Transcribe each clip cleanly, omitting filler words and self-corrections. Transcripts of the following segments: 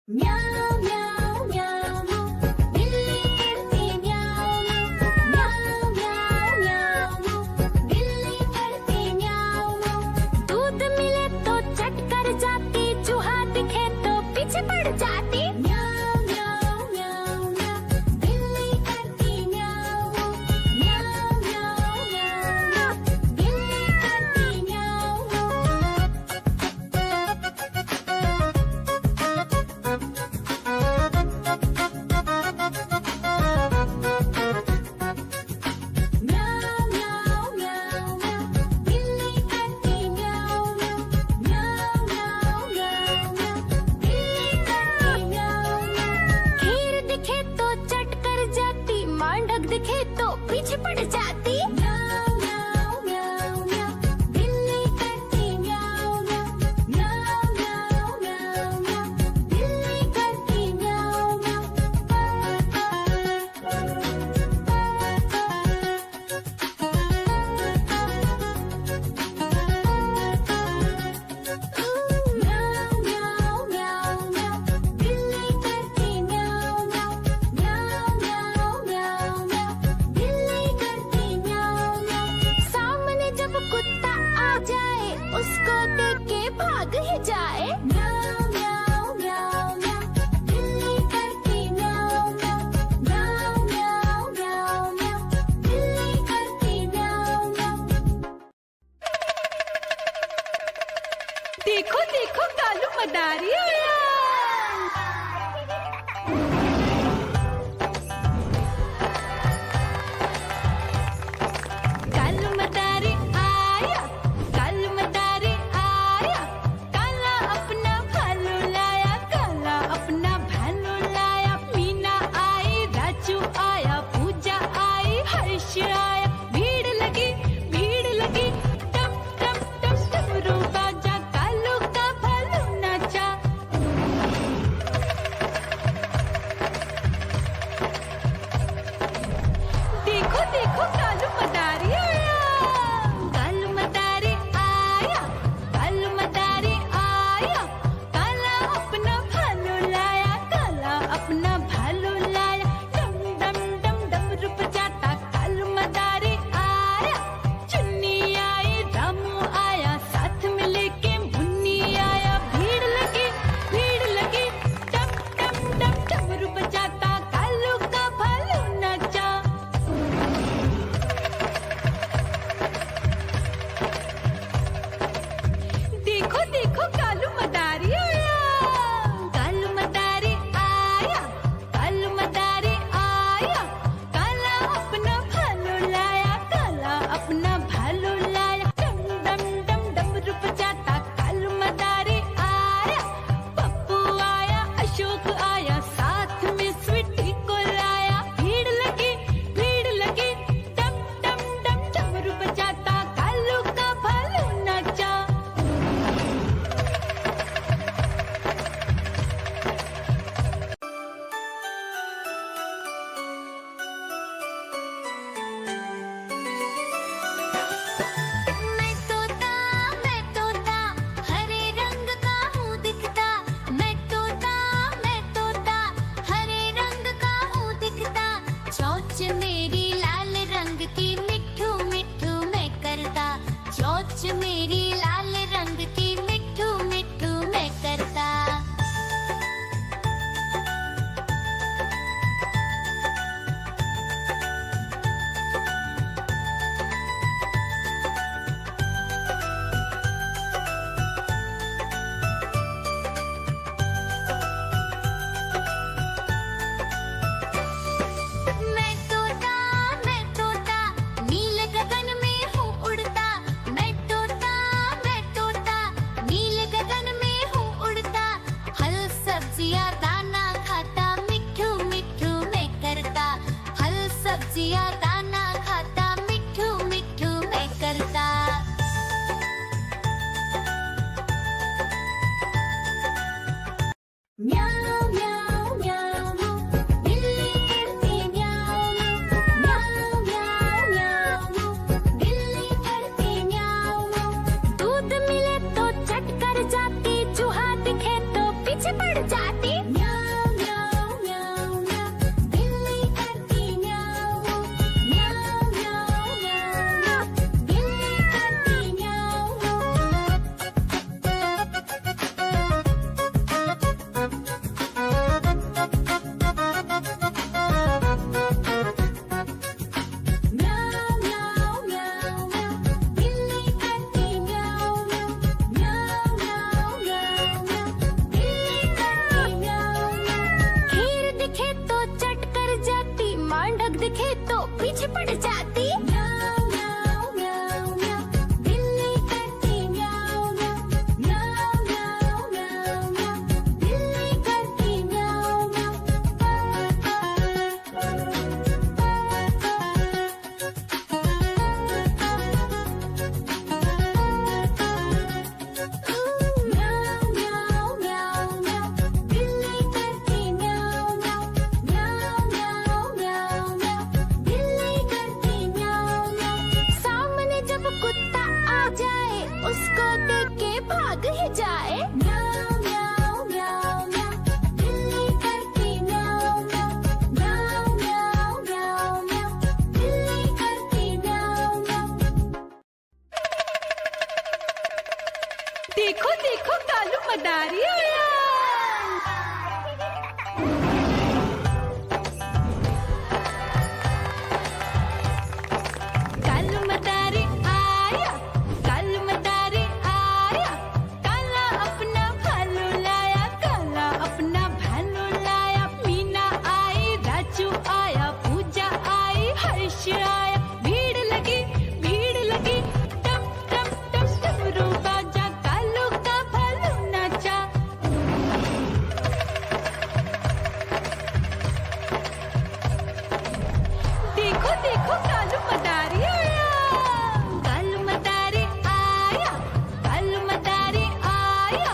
म्याऊं म्याऊं म्याऊं बिल्ली करती म्याऊं म्याऊं म्याऊं म्याऊं बिल्ली करती म्याऊं। दूध मिले तो चट कर जाती, चूहा दिखे तो पीछे पड़ जाती। म्याऊं म्याऊं म्याऊं म्याऊं बिल्ली करती म्याऊं म्याऊं म्याऊं म्याऊं बिल्ली करती म्याऊं। म्याऊं म्याऊं म्याऊं म्याऊं बिल्ली करती म्याऊं म्याऊं म्याऊं म्याऊं म्याऊं बिल्ली करती म्याऊं। खीर दिखे तो चट कर जाती, मांडक दिखे तो पीछे पड़ जाती। म्याऊं म्याऊं म्याऊं म्याऊं बिल्ली करती म्याऊं म्याऊं म्याऊं म्याऊं म्याऊं बिल्ली करती म्याऊं म्याऊं म्याऊं म्याऊं म्याऊं बिल्ली करती म्याऊं म्याऊं म्याऊं म्याऊं म्याऊं बिल्ली करती म्याऊं। सामने जब कुत्ता आ जाए, उसको देख के भाग ही जाए। म्याऊं म्याऊं म्याऊं म्याऊं बिल्ली करती म्याऊं म्याऊं म्याऊं म्याऊं म्याऊं बिल्ली करती म्याऊं। देखो देखो कालू मदारी आया। कालू मदारी आया, कालू मदारी आया। काला अपना भालू लाया, काला अपना भालू लाया। मीना आई, राजू आया, पूजा आई, हर्ष आया। भीड़ लगी टम टम टम डमरू बाजा, कालू का भालू नाचा। देखो देखो कालू मदारी आया, कालू मदारी आया, कालू मदारी आया। काला अपना भालू लाया, काला अपना भालू लाया। डम डम डम डमरू बजाता कालू मदारी आया। चुन्नी आई, रामू आया, साथ में लेके मुन्नी आया। भीड़ लगी टम टम टम डमरू बजाता कालू का भालू नाचा। देखो देखो कालू मदारी आया, कालू मदारी आया, कालू मदारी आया। काला अपना भालू लाया, काला अपना भालू लाया। डम डम डम डमरू बजाता कालू मदारी आया। पप्पू आया, अशोक आया, साथ में स्वीटी को लाया। भीड़ लगी टम टम डम डमरू बजाता कालू का भालू नाचा। मैं तोता हरे रंग का हूँ दिखता। मैं तोता हरे रंग का हूँ दिखता। चोंच मेरी लाल रंग की, मिट्ठू मिट्ठू मैं करता। चोंच मेरी लाल रंग की, मिट्ठू मिट्ठू मैं करता। मैं तोता नील गगन में हूँ उड़ता। मैं तोता नील गगन में हूँ उड़ता। फल सब्जियाँ दाना खाता, मिट्ठू मिट्ठू मैं करता। फल सब्जियाँ दाना खाता, मिट्ठू मिट्ठू मैं करता। म्याऊं म्याऊं म्याऊं बिल्ली करती म्याऊं म्याऊं म्याऊं म्याऊं बिल्ली करती म्याऊं। दूध मिले तो चट कर जाती, चूहा दिखे तो पीछे पड़ जाती। मदारी उड़ा। कालू मदारी आया, कालू मदारी आया, काला अपना भालू लाया, काला अपना भालू लाया। मीना आई, राजू आया, पूजा आई, हर्ष आया। भीड़ लगी, टम टम टम डमरू बाजा, कालू का भालू नाचा। देखो देखो कालू मदारी आया, कालू मदारी आया, कालू मदारी आया,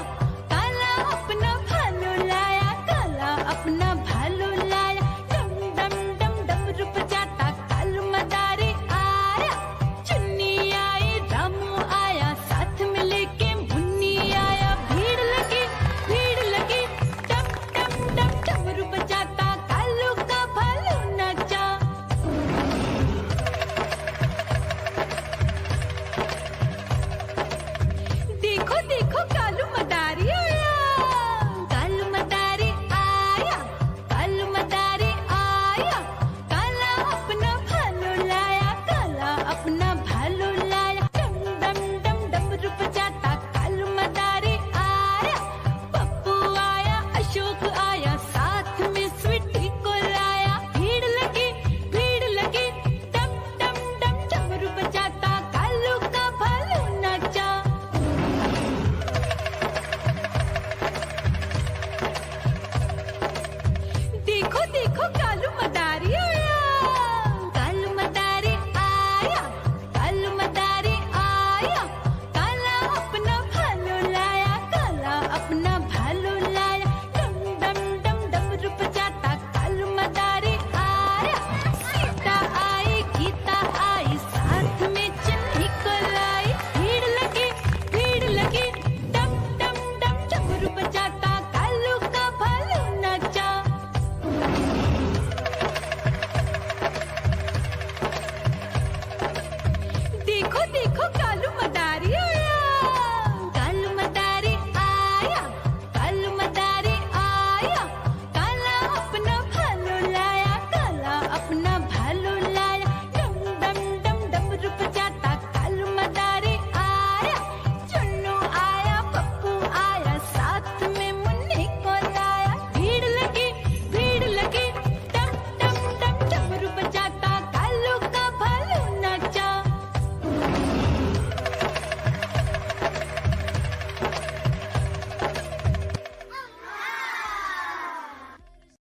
काला अपना भालू लाया, काला अपना भालू लाया। डम डम डम डमरू बजाता कालू मदारी आया। चुन्नी आई, रामू आया, साथ में लेके मुन्नी आया। भीड़ लगी, डम डम डम डमरू बजाता कालू का भालू नाचा। देखो देखो कालू मदारी आया, कालू मदारी आया, कालू मदारी आया, काला अपना भालू लाया, काला अपना भालू लाया। डम डम डम डमरू बजाता कालू मदारी आया। पप्पू आया, अशोक आया, साथ में स्वीटी को लाया। भीड़ लगी, डम डम डम डमरू बजाता कालू का भालू नाचा। देखो देखो कालू मदारी